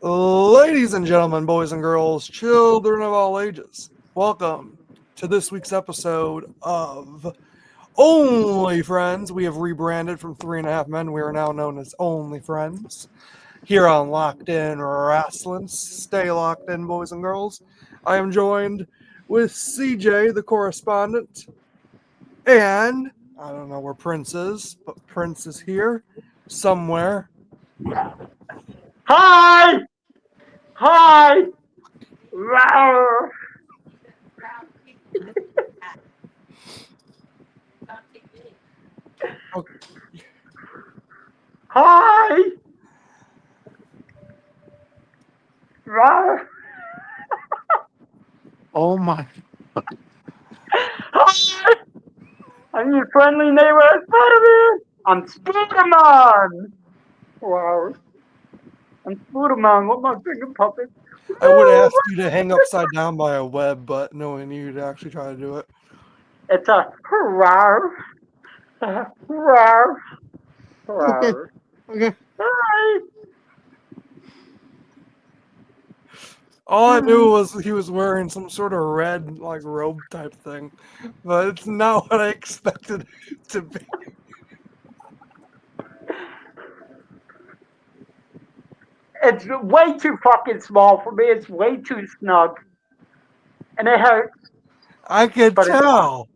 Ladies and gentlemen, boys and girls, children of all ages, welcome to this week's episode of Only Friends. We have rebranded from Three and a Half Men. We are now known as Only Friends. Here on Locked In Wrestling. Stay locked in, boys and girls. I am joined with CJ, the correspondent, and I don't know where Prince is, but Prince is here somewhere. Hi! Hi! Rawr. Oh, Hi! Rawr. Oh my! Hi! I'm your friendly neighborhood Spider-Man! I'm Spider-Man! Wow. I'm Spider-Man with my finger puppet. I would ask you to hang upside down by a web, but knowing you to actually try to do it. It's a rawr. Rawr. Okay, Rawr. okay. Hi! All I knew was he was wearing some sort of red, like, robe type thing, but it's not what I expected it to be. It's way too fucking small for me. It's way too snug. And it hurts, I could but it's tell.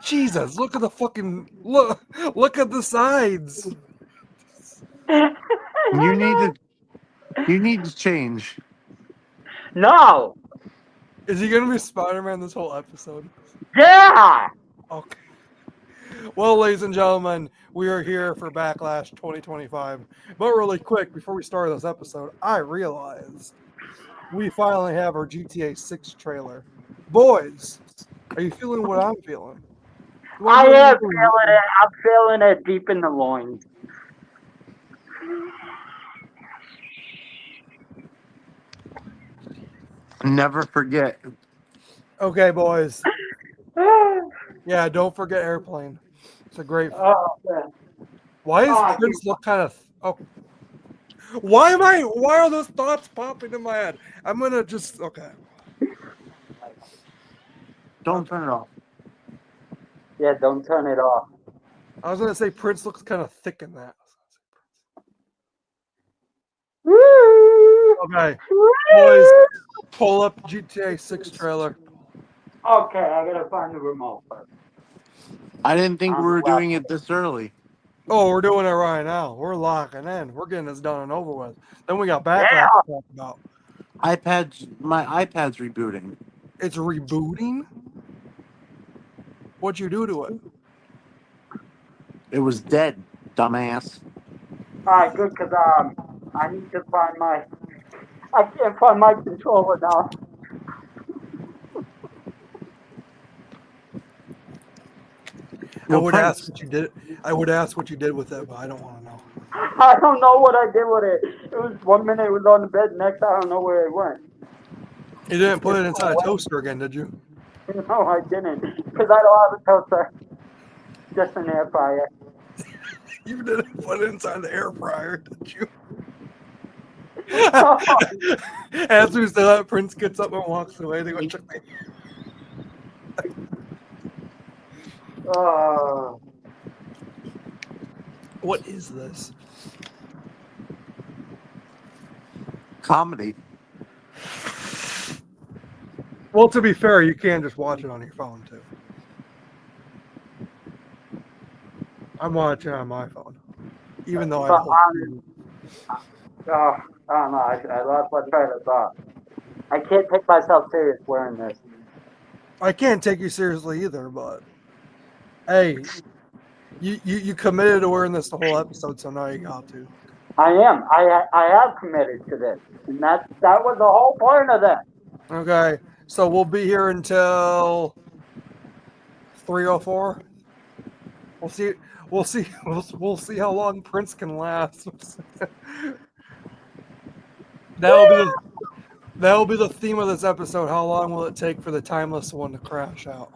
Jesus, look at the fucking look at the sides. fine. You need to. You need to change. No! Is he gonna be Spider-Man this whole episode? Yeah! Okay. Well, ladies and gentlemen, we are here for Backlash 2025. But really quick, before we start this episode, I realized we finally have our GTA 6 trailer. Boys, are you feeling what I'm feeling? You wanna I do a am little- feeling it. I'm feeling it deep in the loins. Never forget. Okay, boys. Oh, Yeah, don't forget Airplane. It's a great. man. Why Oh, I does Prince look kind of? Oh, Why are those thoughts popping in my head? I'm gonna just. Okay. Don't turn it off. Yeah, don't turn it off. I was gonna say Prince looks kind of thick in that. Woo! Okay, Woo! boys, pull up GTA 6 trailer. Okay, I gotta find the remote first. I didn't think we were Well, doing it this early. Oh, we're doing it right now. We're locking in. We're getting this done and over with. Then we got Backlash yeah. to talk about. My iPad's rebooting. It's rebooting. What'd you do to it? It was dead, dumbass. All right, good, cause I need to find my. I can't find my controller now. I Well, would Prince, ask what you did. I would ask what you did with it, but I don't want to know. I don't know what I did with it. It was 1 minute it was on the bed, next I don't know where it went. You didn't put it inside a toaster again, did you? No, I didn't, cause I don't have a toaster. Just an air fryer. You didn't put it inside the air fryer, did you? As we say that, Prince gets up and walks away. They go check the. Oh. What is this? comedy. Well, to be fair, you can just watch it on your phone too. I'm watching on my phone, even though I But don't. I don't know. I lost my train of thought. I can't take myself serious wearing this. I can't take you seriously either, but hey, you committed to wearing this the whole episode, so now you got to. I am. I have committed to this, and that was the whole point of this. Okay, so we'll be here until 3:04. We'll see. We'll see. We'll see how long Prince can last. That'll be the theme of this episode. How long will it take for the timeless one to crash out?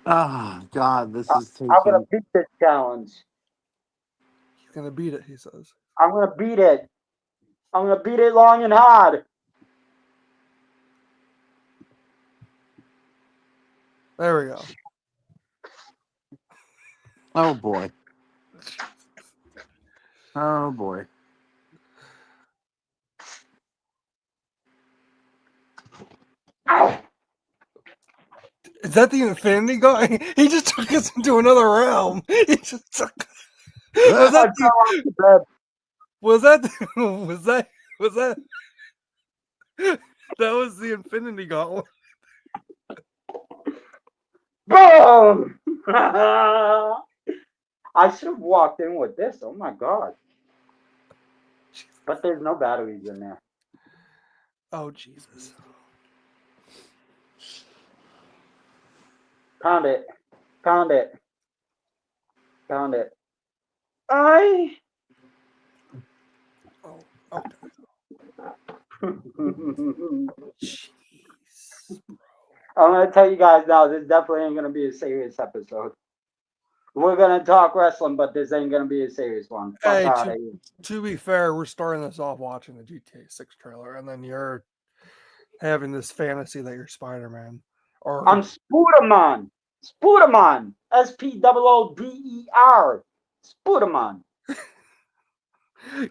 Oh God, this is I'm gonna taking. beat this challenge. gonna beat it, he says. I'm gonna beat it. I'm gonna beat it long and hard. There we go. Oh boy. Oh boy. Ow! Is that the Infinity guy? He just took us into another realm. He just took. Was I that fell off the bed. was that was that that was the Infinity Gauntlet? Boom! I should have walked in with this. Oh my god. But there's no batteries in there. Oh Jesus! Pound it. Pound it. Pound it. I. Oh, okay. Jeez. I'm gonna tell you guys now, this definitely ain't gonna be a serious episode. We're gonna talk wrestling, but this ain't gonna be a serious one. Fuck Hey, out of here. to be fair, we're starting this off watching the GTA 6 trailer, and then you're having this fantasy that you're Spider-Man. Or I'm Spooderman. Spooderman. Spooder. Spooderman.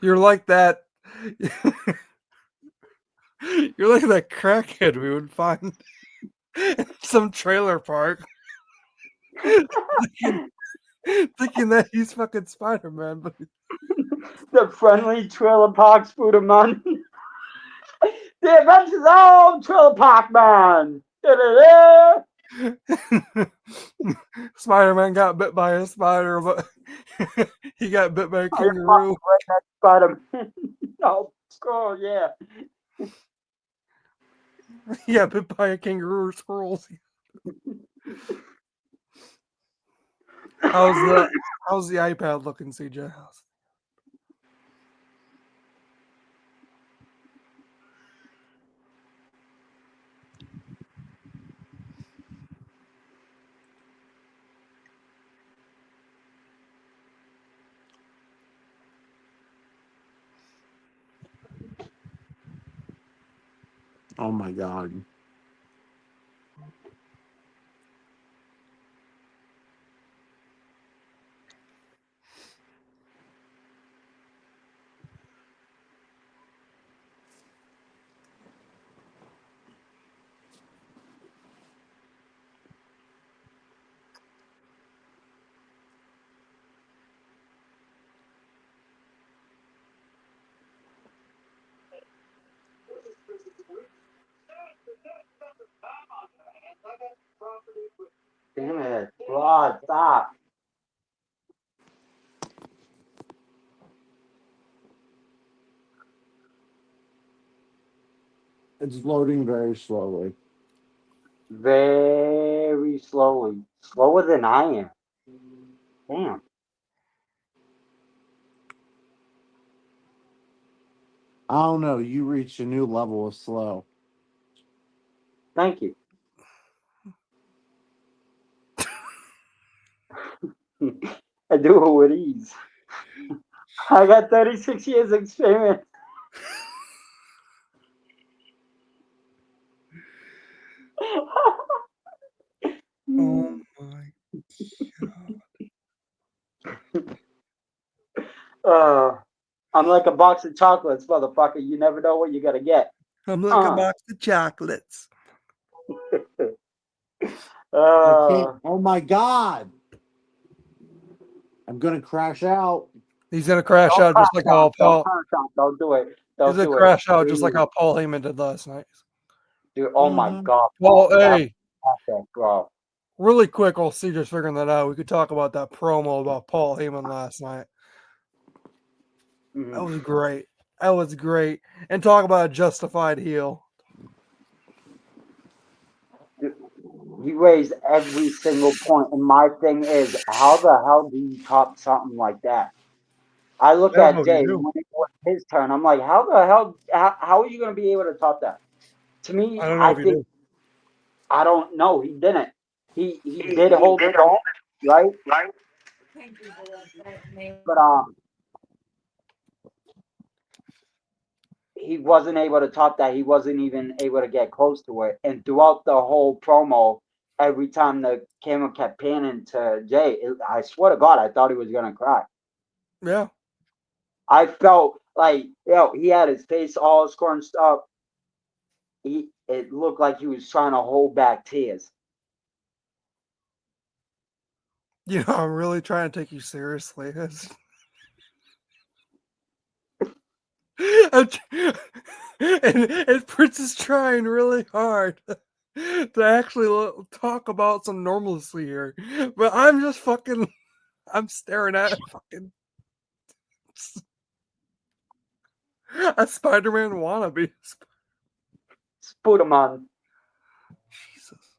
you're like that. You're like that crackhead we would find in some trailer park, thinking, thinking that he's fucking Spider-Man, but The friendly Trailer Park Spooderman. The Adventures of Trailer Park Man. Da-da-da. Spider-Man got bit by a spider, but he got bit by a Oh, kangaroo. Spider-Man. Oh, yeah. He got bit by a kangaroo or squirrels. How's the iPad looking, CJ? Oh my god. Damn it. Rod, stop. It's loading very slowly. Very slowly. Slower than I am. Damn. I don't know. You reached a new level of slow. Thank you. I do it with ease. I got 36 years experience. Oh my uh, I'm like a box of chocolates, motherfucker. You never know what you're gonna get. I'm like a box of chocolates. I can't. Uh, Oh my god. I'm gonna crash out. He's gonna crash don't out just crash like how out. Don't Paul. crash out. Don't do it. He's Don't gonna do it. crash out just like how Paul Heyman did last night. Dude, oh my Mhm. god. Well, That- hey, that, bro. really quick, while CJ's figuring that out, we could talk about that promo about Paul Heyman last night. That Mhm. was great. That was great. And talk about a justified heel. You raised every single point, and my thing is, how the hell do you top something like that? I look I don't know at if you Jay do. when it was his turn. I'm like, how the hell? How are you going to be able to top that? To me, I don't know I if you think do. I don't know. He didn't. He did hold it on, right? But he wasn't able to top that. He wasn't even able to get close to it. And throughout the whole promo, every time the camera kept panning to Jay, I swear to God, I thought he was gonna cry. Yeah. I felt like, he had his face all scrunched up. It looked like he was trying to hold back tears. I'm really trying to take you seriously. And Prince is trying really hard to actually talk about some normalcy here. But I'm just I'm staring at fucking a Spider-Man wannabe. Spooderman. Jesus.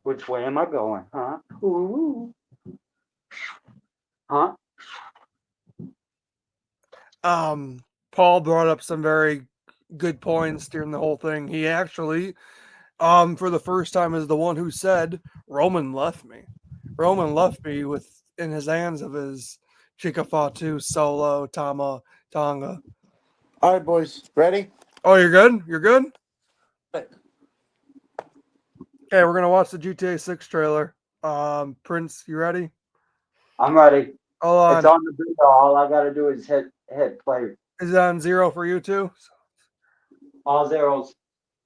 Which way am I going, huh? Ooh. Huh? Paul brought up some very good points during the whole thing. He actually, for the first time, is the one who said Roman left me. Roman left me with in his hands of his Chikafatu Solo Tama Tonga. All right, boys, ready? Oh, you're good. You're good. Okay, we're gonna watch the GTA 6 trailer. Prince, you ready? I'm ready. Hold It's on. on the video. All I gotta do is hit play. Is it on 0 for you too? All zeros.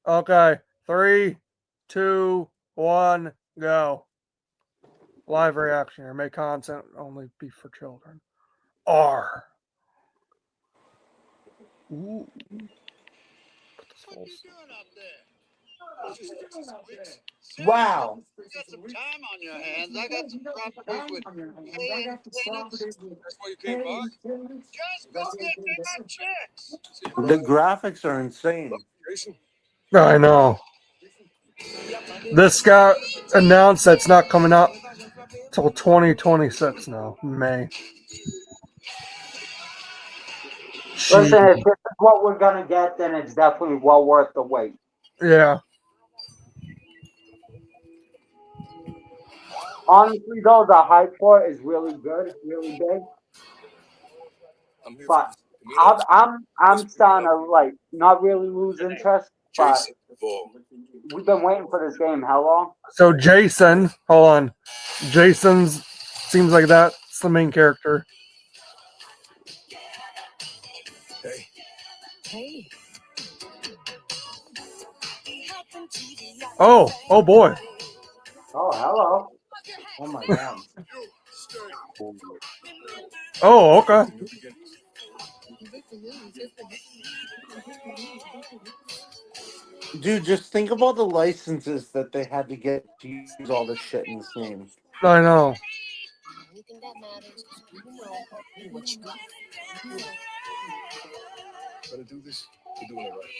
Okay. 3, 2, 1, go. Live reaction here. May content only be for children. R. Ooh. Put this full. Wow. Got some time on your hands. I got some properties with paying tenants. That's why you came by. Just go get me my checks. The graphics are insane. Jason. I know. This got announced that's not coming out till 2026 now, May. Listen, if this is what we're gonna get, then it's definitely well worth the wait. Yeah. Honestly, though, the hype for it is really good, really big. I'm here But for I'm starting to like not really lose interest. But Jason Duvall. we've been waiting for this game how long? So Jason, hold on. Jason's seems like that's the main character. Hey. Oh boy. Oh, hello. Oh my god. Oh, okay. Dude, just think of all the licenses that they had to get to use all this shit in this game. I know. Anything that matters is who you know and what you got. Gotta do this. We're doing it right.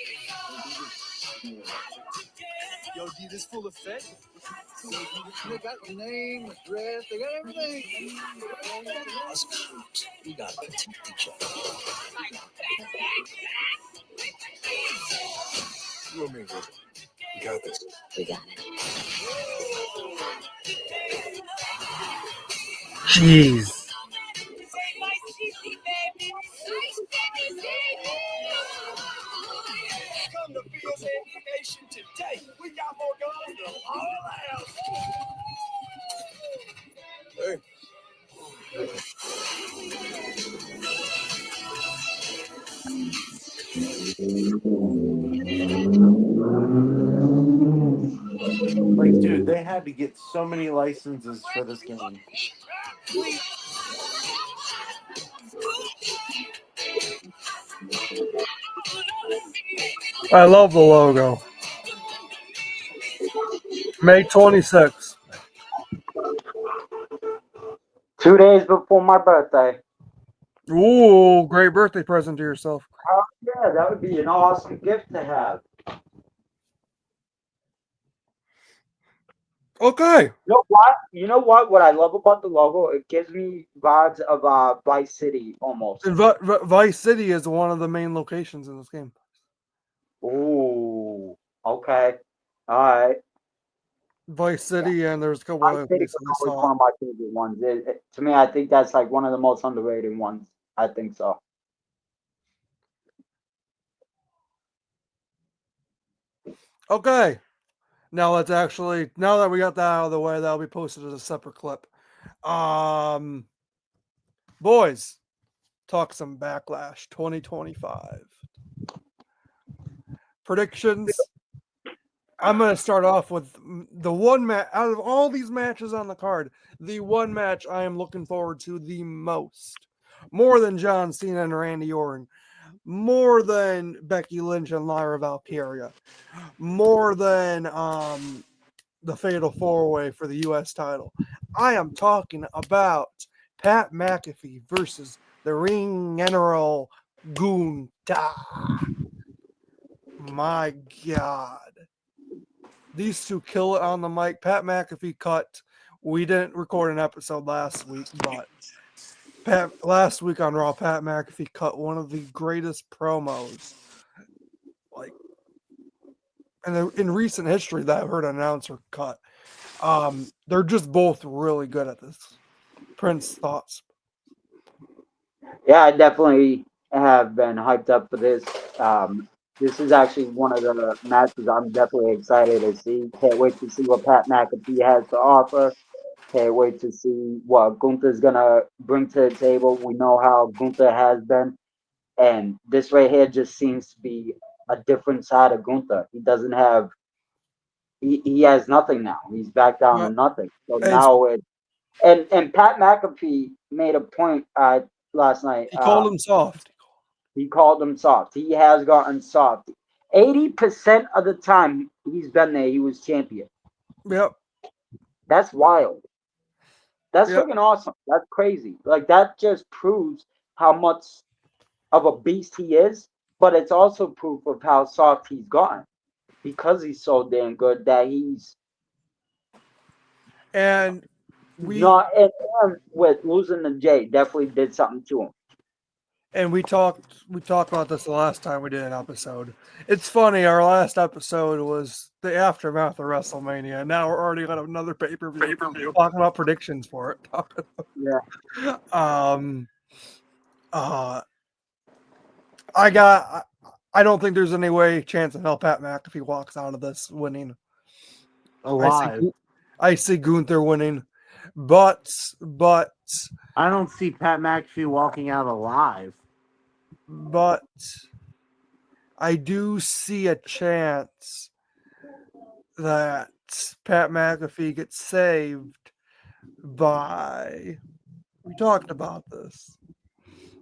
Yo, D, this full effect. They got the name, address, they got everything. We gotta protect each other. You and me, bro. We got this. We got it. Jeez. Come to Fields Nation today. We got more guns than all else. Hey. Like, dude, they had to get so many licenses for this game. I love the logo. May 26th. 2 days before my birthday. Ooh, great birthday present to yourself. Oh, yeah, that would be an awesome gift to have. Okay. You know what? You know what? What I love about the logo, it gives me vibes of Vice City almost. And Vice City is one of the main locations in this game. Ooh, okay, all right. Vice City, and there's a couple Vice other City places was I always saw. one of my favorite ones. To me, I think that's like one of the most underrated ones. I think so. Okay. Now let's actually, now that we got that out of the way, that'll be posted as a separate clip. Boys, talk some Backlash 2025. Predictions. I'm going to start off with the one match, out of all these matches on the card, the one match I am looking forward to the most. More than John Cena and Randy Orton. More than Becky Lynch and Lyra Valkyria. More than the Fatal 4-Way for the U.S. title. I am talking about Pat McAfee versus the Ring General Gunther. My God. These two kill it on the mic. Pat McAfee cut. We didn't record an episode last week, but last week on Raw, Pat McAfee cut one of the greatest promos, like in recent history that I've heard an announcer cut. They're just both really good at this. Prince, thoughts? Yeah, I definitely have been hyped up for this. This is actually one of the matches I'm definitely excited to see. Can't wait to see what Pat McAfee has to offer. Can't wait to see what Gunther's gonna bring to the table. We know how Gunther has been, and this right here just seems to be a different side of Gunther. He doesn't have, he has nothing now. He's back down to Well, nothing. So it's, now it, and Pat McAfee made a point last night. he called him soft. He called him soft. He has gotten soft. 80% of the time he's been there, he was champion. Yep. That's wild. That's Yep. freaking awesome. That's crazy. Like, that just proves how much of a beast he is, but it's also proof of how soft he's gotten because he's so damn good that he's And we not. And with losing to Jay, definitely did something to him. and we talked about this the last time we did an episode. It's funny, our last episode was the aftermath of WrestleMania, and now we're already on another pay-per-view talking about predictions for it. Yeah. I don't think there's any chance in hell Pat McAfee walks out of this winning. Alive. I see Gunther winning, but I don't see Pat McAfee walking out alive. but I do see a chance that Pat McAfee gets saved by, we talked about this.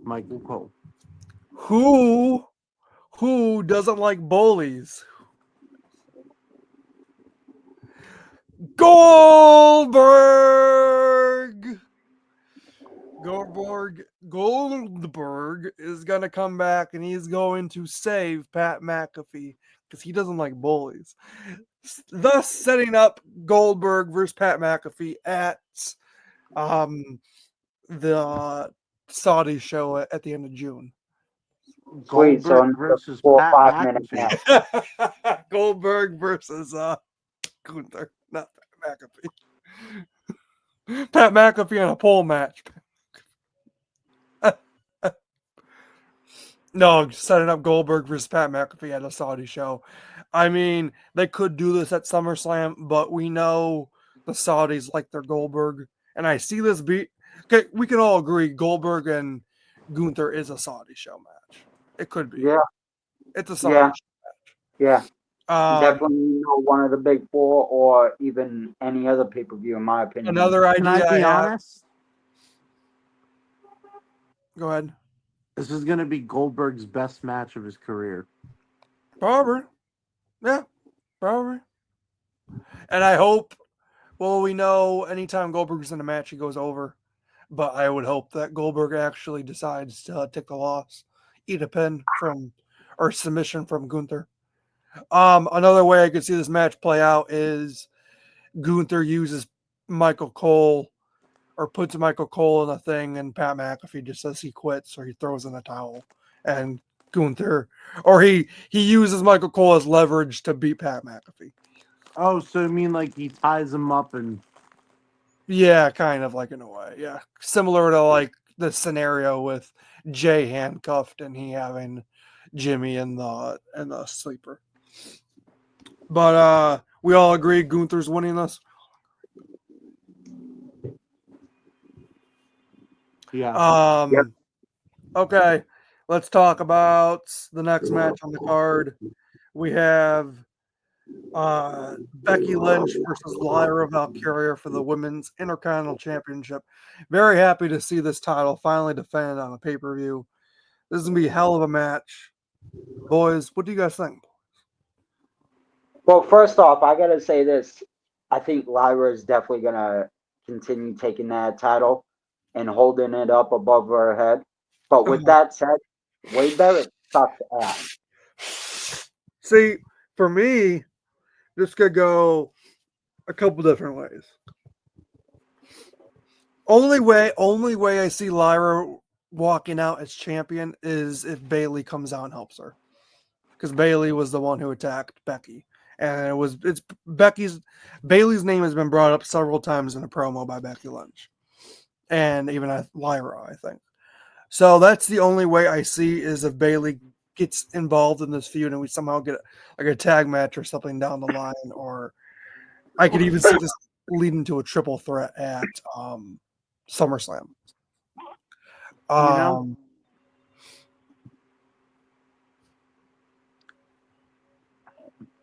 Michael Cole. Who doesn't like bullies? Goldberg is going to come back and he's going to save Pat McAfee because he doesn't like bullies. Thus setting up Goldberg versus Pat McAfee at the Saudi show at the end of June. Sweet. So Goldberg versus 4 or Pat 5 minute McAfee. match. Goldberg versus Gunther, not Pat McAfee. Pat McAfee in a pole match. No, setting up Goldberg versus Pat McAfee at a Saudi show. I mean, they could do this at SummerSlam, but we know the Saudis like their Goldberg. And I see this beat. Okay, we can all agree Goldberg and Gunther is a Saudi show match. It could be. Yeah. It's a Saudi Yeah. show match. Yeah. Definitely one of the big four or even any other pay-per-view, in my opinion. Another idea. Can I be honest? Go ahead. This is going to be Goldberg's best match of his career. Probably. Yeah, probably. And I hope, well, we know anytime Goldberg's in a match, he goes over. But I would hope that Goldberg actually decides to take the loss, eat a pin or submission from Gunther. Another way I could see this match play out is Gunther uses Michael Cole or puts Michael Cole in a thing, and Pat McAfee just says he quits or he throws in a towel, and Gunther, or he uses Michael Cole as leverage to beat Pat McAfee. Oh, so you mean like he ties him up and... Yeah, kind of like in a way. Yeah, similar to like the scenario with Jay handcuffed and he having Jimmy in the sleeper. But we all agree Gunther's winning this. Yeah. Yep. Okay, let's talk about the next match on the card. We have Becky Lynch versus Lyra Valkyria for the Women's Intercontinental Championship. Very happy to see this title finally defended on a pay-per-view. This is going to be a hell of a match. Boys, what do you guys think? Well, first off, I gotta say this. I think Lyra is definitely gonna continue taking that title and holding it up above her head. But with that said, Wade Barrett sucks ass. See, for me, this could go a couple different ways. Only way I see Lyra walking out as champion is if Bailey comes out and helps her, because Bailey was the one who attacked Becky, and it's Bailey's name has been brought up several times in a promo by Becky Lynch, and even Lyra, I think. So that's the only way I see is if Bailey gets involved in this feud and we somehow get like a tag match or something down the line, or I could even see this leading to a triple threat at SummerSlam. know,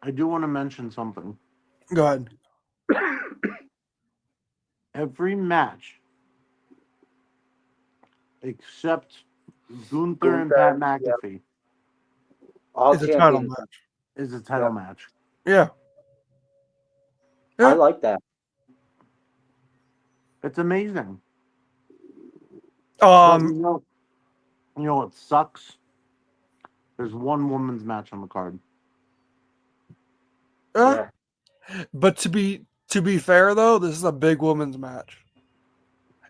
I do want to mention something. Go ahead. Every match except Gunther and Pat McAfee All It's a title champions. match. is a title Yep. match. Yeah. I like that. It's amazing. But Um. you know what sucks? There's one women's match on the card. Yeah. Yeah. But to be fair though, this is a big women's match.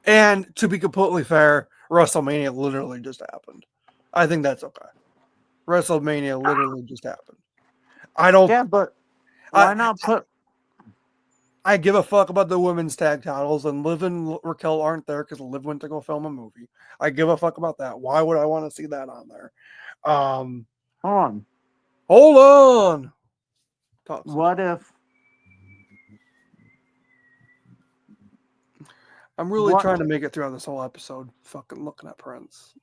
And to be completely fair, WrestleMania literally just happened. I think that's okay. WrestleMania literally just happened. I don't. Yeah, but why I, not put? I give a fuck about the women's tag titles, and Liv and Raquel aren't there because Liv went to go film a movie. I give a fuck about that. Why would I want to see that on there? Hold on. Hold on. Talk some. What if? I'm really What? trying to make it throughout this whole episode. Fucking looking at Prince.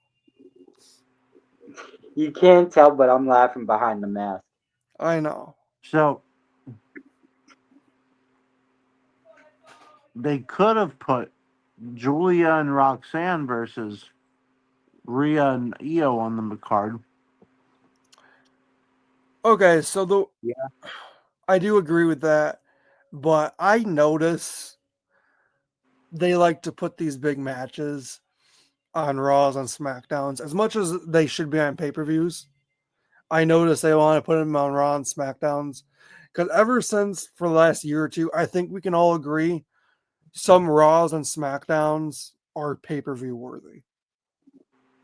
You can't tell, but I'm laughing behind the mask. I know. So they could have put Julia and Roxanne versus Rhea and Io on the card. Okay, so Yeah. I do agree with that, but I notice they like to put these big matches on Raws and SmackDowns as much as they should be on pay-per-views. I notice they want to put them on Raw and SmackDowns because ever since for the last year or two, I think we can all agree some Raws and SmackDowns are pay-per-view worthy.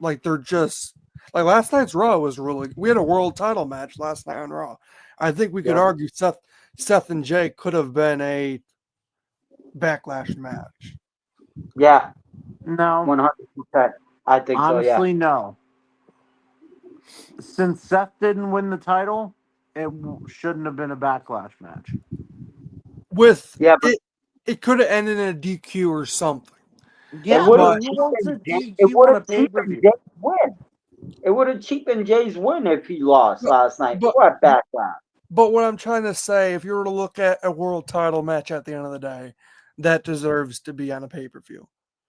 Like they're just like last night's Raw was really. We had a world title match last night on Raw. I think we could argue Seth and Jay could have been a Backlash match. Yeah. No, 100%. I think honestly, no. Since Seth didn't win the title, it shouldn't have been a Backlash match. With Yeah, but it could have ended in a DQ or something. Yeah, would but have who wants a cheapened DQ on a pay per cheapened view? Jay's win. It would have cheapened Jay's win if he lost last night. but- What backlash? But what I'm trying to say, if you were to look at a world title match at the end of the day, that deserves to be on a pay-per-view.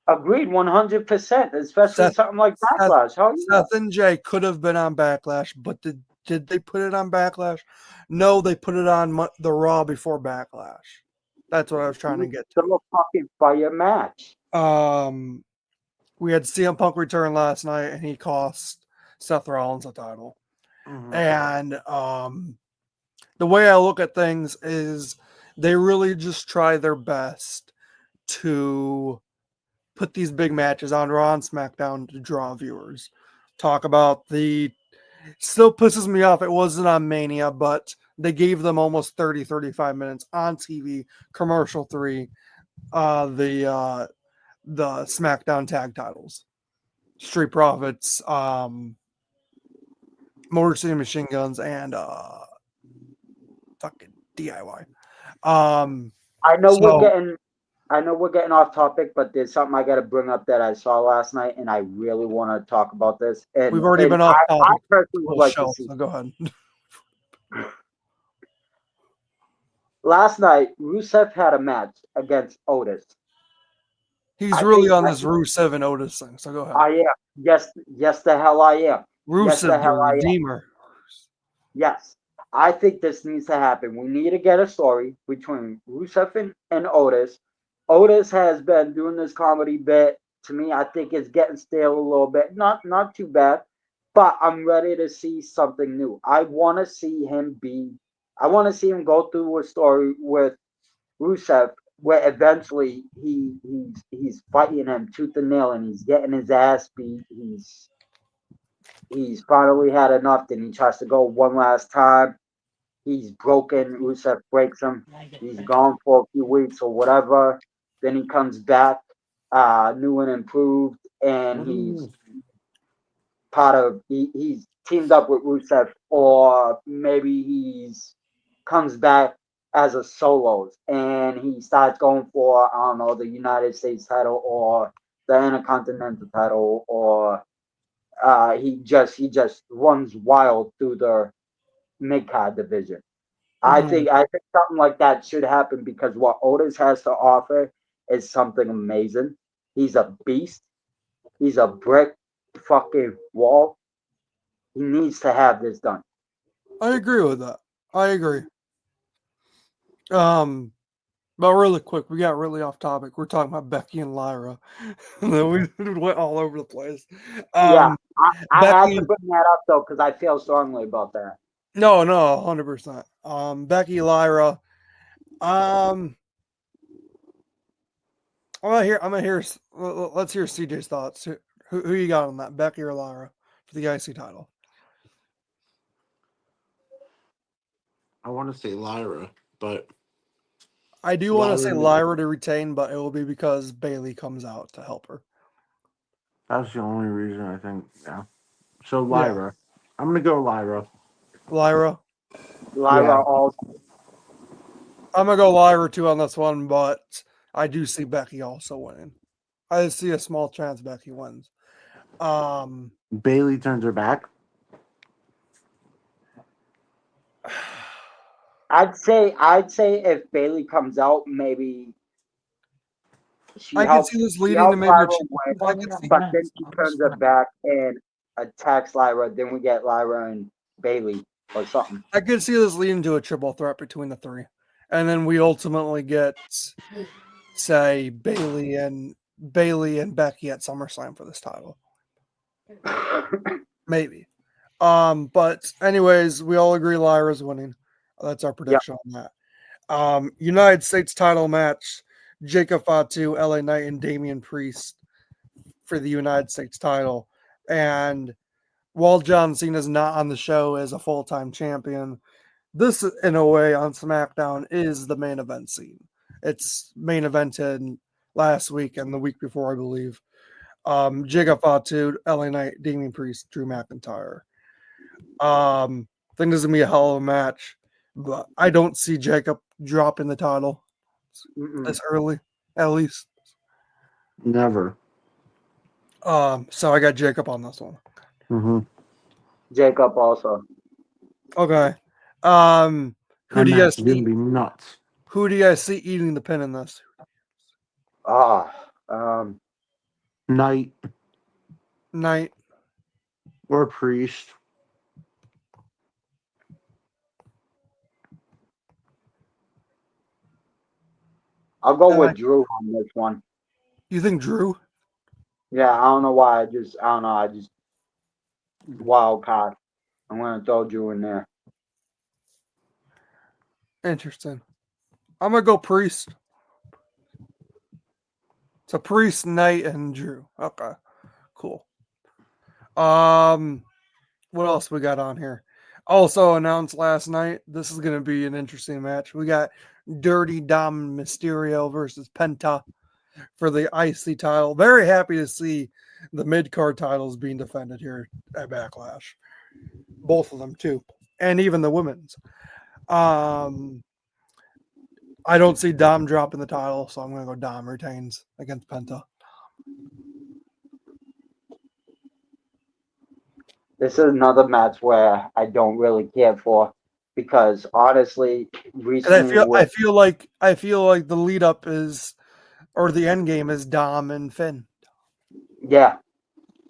Agreed, 100%. Especially something like Backlash. Seth and Jay could have been on Backlash, but did they put it on Backlash? No, they put it on the Raw before Backlash. That's what I was trying to get to. Still a fucking fire match. We had CM Punk return last night, and he cost Seth Rollins a title. Mhm. And the way I look at things is they really just try their best to put these big matches on Raw and SmackDown to draw viewers. Talk about still pisses me off it wasn't on Mania, but they gave them almost 30, 35 minutes on TV, commercial 3, the SmackDown tag titles. Street Profits, Motor City Machine Guns, and fucking DIY. I know So we're getting off topic, but there's something I got to bring up that I saw last night, and I really want to talk about this. we've And already been off I topic personally whole would like to show. see. So go ahead. Last night, Rusev had a match against Otis. He's I really think on this Rusev and Otis thing. So go ahead. I am. Yes, the hell I am. Yes, the Rusev, the hell I am. Redeemer. Yes, I think this needs to happen. We need to get a story between Rusev and Otis. Otis has been doing this comedy bit. To me, I think it's getting stale a little bit. Not too bad, but I'm ready to see something new. I want to see him be. I want to see him go through a story with Rusev where eventually he's fighting him tooth and nail and he's getting his ass beat. He's finally had enough. Then he tries to go one last time. He's broken. Rusev breaks him. He's gone for a few weeks or whatever. Then he comes back, new and improved, and he's he's teamed up with Rusev, or maybe he's comes back as a solos and he starts going for I don't know the United States title or the Intercontinental title, or he just runs wild through the mid card division. Mhm. I think something like that should happen because what Otis has to offer is something amazing. He's a beast. He's a brick fucking wall. He needs to have this done. I agree with that. I agree. But really quick, we got really off topic. We're talking about Becky and Lyra. And then we went all over the place. Yeah, I had Becky, to bring that up though because I feel strongly about that. no, 100%. Becky, Lyra. Um, I'm gonna hear. Let's hear CJ's thoughts. Who you got on that, Becky or Lyra, for the IC title? I want to say Lyra, but I do want to say Lyra, Lyra to retain, but it will be because Bailey comes out to help her. that's the only reason I think. Yeah. So Yeah, Lyra, I'm gonna go Lyra. Lyra. Lyra Yeah. also. I'm gonna go Lyra too on this one, but I do see Becky also winning. I see a small chance Becky wins. Um, Bailey turns her back. I'd say if Bailey comes out, maybe I can see this she leading to helps maybe a. Lyra win, I can see. but then she turns her back and attacks Lyra. Then we get Lyra and Bailey or something. I could see this leading to a triple threat between the three, and then we ultimately get, say, Bailey and Becky at SummerSlam for this title, maybe. But anyways, we all agree Lyra's winning. That's our Yep. prediction on that. United States title match: Jacob Fatu, LA Knight, and Damian Priest for the United States title. And while John Cena is not on the show as a full-time champion, this, in a way, on SmackDown is the main event scene. It's main evented last week and the week before, I believe. Jacob Fatu, LA Knight, Damian Priest, Drew McIntyre. I think this is gonna be a hell of a match, but I don't see Jacob dropping the title Mm-mm. this early, at least. Never. So I got Jacob on this one. Mm-hmm. Jacob also. Okay. Who That do you guys match is gonna see? be nuts. Who do you guys see eating the pin in this? Ah, Knight Knight. or Priest. I'll go with Drew on this one. You think Drew? Yeah, I don't know why. I don't know. I just wild card. I'm gonna throw Drew in there. Interesting. I'm gonna go Priest. So Priest, Knight, and Drew. Okay, cool. What else we got on here? Also announced last night. This is gonna be an interesting match. We got Dirty Dom Mysterio versus Penta for the IC title. Very happy to see the mid card titles being defended here at Backlash. Both of them too, and even the women's. I don't see Dom dropping the title, so I'm going to go Dom retains against Penta. This is another match where I don't really care for because honestly, Because recently with I feel like the lead up is, or the end game is Dom and Finn yeah,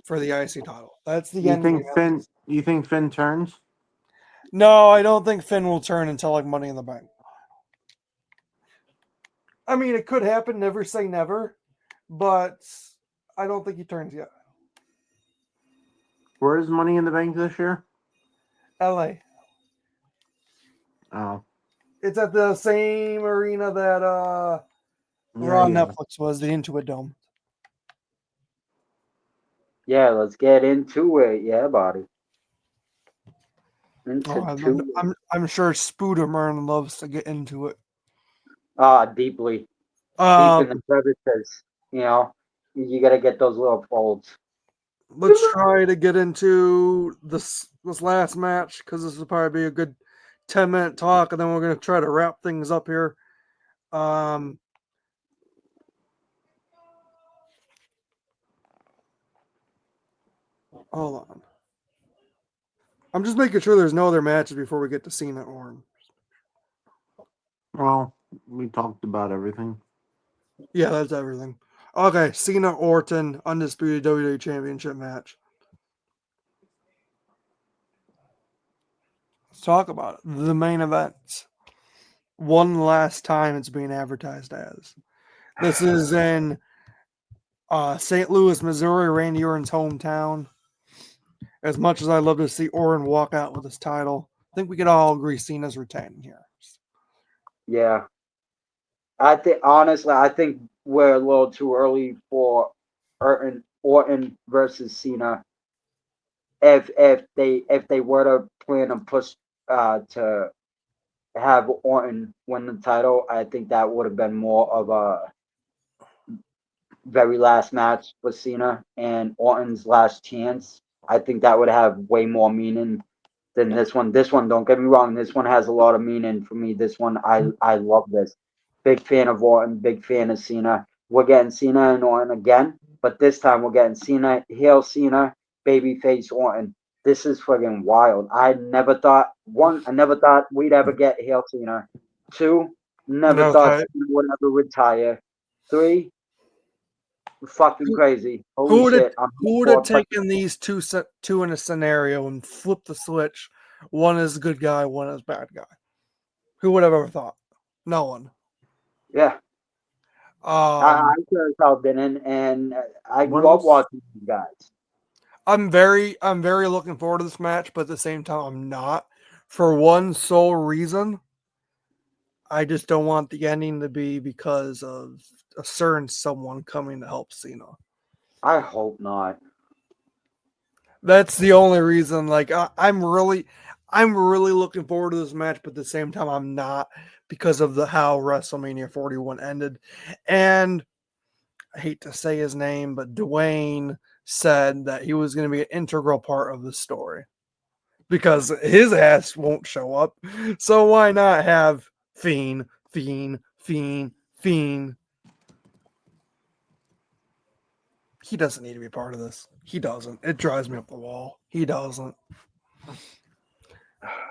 for the IC title. That's the end game. You think Finn turns? No, I don't think Finn will turn until like Money in the Bank. I mean, it could happen. Never say never, but I don't think he turns yet. Where is Money in the Bank this year? LA. Oh, It's at the same arena that Raw Netflix was, the Intuit Dome. yeah. Let's get into it. Yeah, buddy. Oh, Into I'm sure Spooderman loves to get into it. deeply deep Um, in the crevices. You know, you got to get those little folds. let's try to get into this last match because this will probably be a good 10-minute talk, and then we're gonna try to wrap things up here. Um, hold on. I'm just making sure there's no other matches before we get to Cena Orton. well, we talked about everything. Yeah, that's everything. Okay, Cena Orton undisputed WWE Championship match. Let's talk about it. The main event. One last time it's being advertised as. This is in St. Louis, Missouri, Randy Orton's hometown. As much as I'd love to see Orton walk out with his title, I think we could all agree Cena's retaining here. Yeah, I think honestly, I think we're a little too early for Orton versus Cena. If they were to plan and push to have Orton win the title, I think that would have been more of a very last match with Cena and Orton's last chance. I think that would have way more meaning than this one. This one, don't get me wrong, this one has a lot of meaning for me. This one, I love this. Big fan of Orton, big fan of Cena. We're getting Cena and Orton again, but this time we're getting Cena, heel Cena, babyface Orton. This is friggin' wild. I never thought we'd ever get heel Cena. Two, never No, thought Cena would ever retire. Three, fucking who crazy. who Holy would have shit. I'm who would have for but taken these two in a scenario and flipped the switch? One is good guy, one is bad guy. Who would have ever thought? No one. yeah. I Um, sure as hell didn't, and I When grew up was watching these guys. I'm very looking forward to this match, but at the same time, I'm not. For one sole reason, I just don't want the ending to be because of a certain someone coming to help Cena. I hope not. That's the only reason. Like I'm really looking forward to this match, but at the same time, I'm not because of the how WrestleMania 41 ended. And I hate to say his name, but Dwayne said that he was going to be an integral part of the story because his ass won't show up. So why not have Fiend, Fiend, Fiend, Fiend? He doesn't need to be part of this. He doesn't. It drives me up the wall. He doesn't.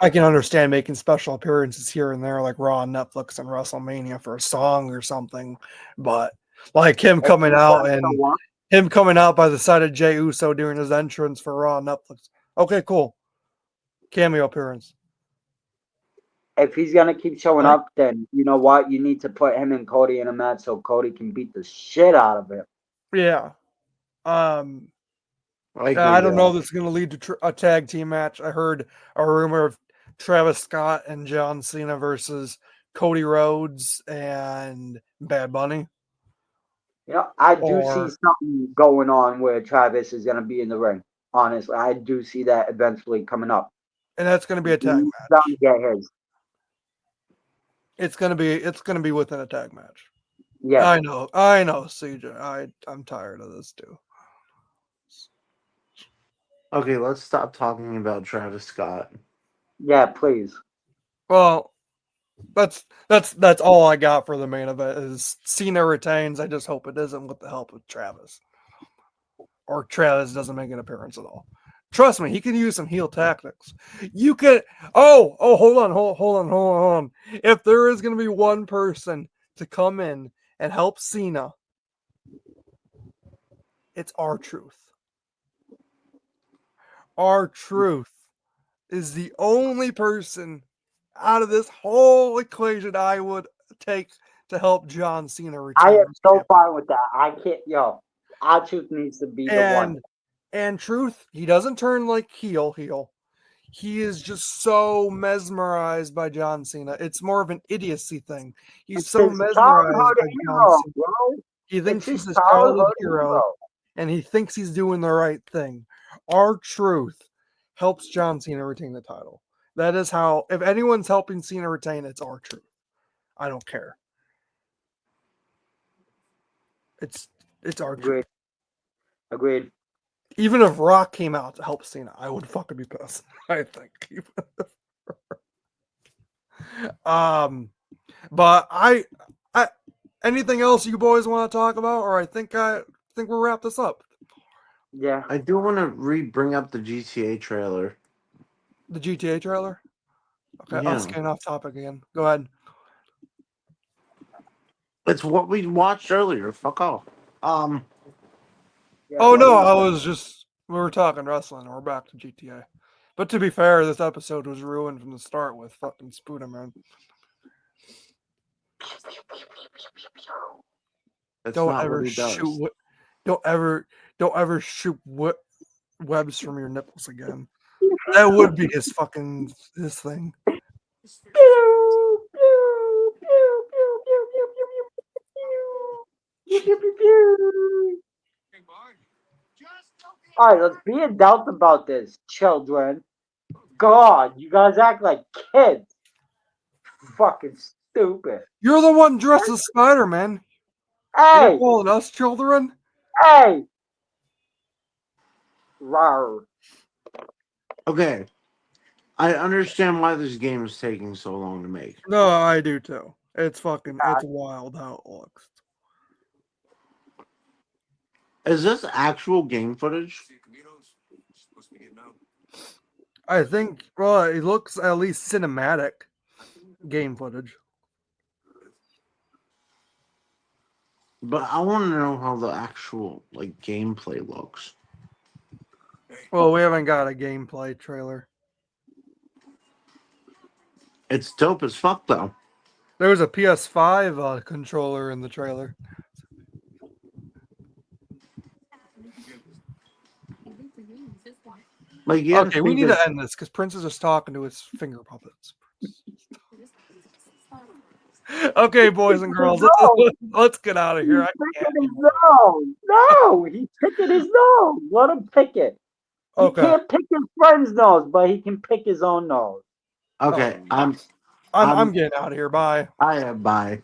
I can understand making special appearances here and there, like Raw on Netflix and WrestleMania for a song or something, but like If he's gonna show up, him coming out by the side of Jey Uso during his entrance for Raw on Netflix. Okay, cool. Cameo appearance. if he's gonna keep showing Right? up, then you know what? You need to put him and Cody in a match so Cody can beat the shit out of him. Yeah. Um, I agree I to don't know that. if it's going to lead to a tag team match. I heard a rumor of Travis Scott and John Cena versus Cody Rhodes and Bad Bunny. You know, I do see Or something going on where Travis is gonna be in the ring. Honestly, I do see that eventually coming up. and that's going to be a tag He's bound to match. get his. It's going to be within a tag match. Yes. I know, CJ. I'm tired of this too. Okay, let's stop talking about Travis Scott. Yeah, please. Well, That's all I got for the main event. Is Cena retains. I just hope it isn't with the help of Travis, or Travis doesn't make an appearance at all. Trust me, he can use some heel tactics. You could. Oh, hold on. If there is going to be one person to come in and help Cena, it's R-Truth. R-Truth is the only person out of this whole equation I would take to help John Cena retain. I am his so championship. fine with that. I can't, R-Truth needs to be the one. And Truth, he doesn't turn like heel. He is just so mesmerized by John Cena. It's more of an idiocy thing. He's It's so his mesmerized childhood by John hero, Cena. bro. He thinks It's he's his his childhood childhood hero, hero. and he thinks he's doing the right thing. R-Truth helps John Cena retain the title. That is how, if anyone's helping Cena retain, it's R-Truth. I don't care. It's R-Truth. Agreed. Even if Rock came out to help Cena, I would fucking be pissed. I think. But I anything else you boys want to talk about, or I think we'll wrap this up. Yeah. I do want to bring up the GTA trailer. The GTA trailer. Okay, Yeah. us getting off topic again. Go ahead. It's what we watched earlier. Fuck off. Yeah, Oh what no, is it? we were talking wrestling, and we're back to GTA. But to be fair, this episode was ruined from the start with fucking Spooderman. That's Don't not what ever he does. shoot. Don't ever shoot webs from your nipples again. That would be his thing. Pew, pew, pew, pew, pew, pew, pew, pew, pew, pew, pew, pew. All right, let's be adults about this, children. God, you guys act like kids. Fucking stupid. You're the one dressed as Spider-Man. Are you Hey, calling us children? hey. Rawr. Okay. I understand why this game is taking so long to make. No, I do too. It's wild how it looks. Is this actual game footage? I think, well, it looks at least cinematic game footage. But I want to know how the actual gameplay looks. Well, we haven't got a gameplay trailer. It's dope as fuck though. There was a PS5 controller in the trailer. Okay, we need to end this because Prince is just talking to his finger puppets. Okay, boys and girls, let's get out of here. He's picking his nose. No, he's picking his nose. Let him pick it. He Okay, can't pick his friend's nose, but he can pick his own nose. Okay, I'm getting out of here. Bye. I am bye.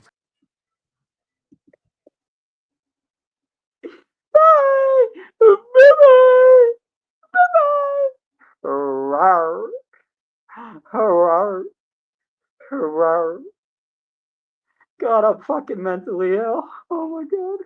Bye. Bye-bye. Bye-bye. Rawr. Rawr. Rawr. God, I'm fucking mentally ill. Oh my God.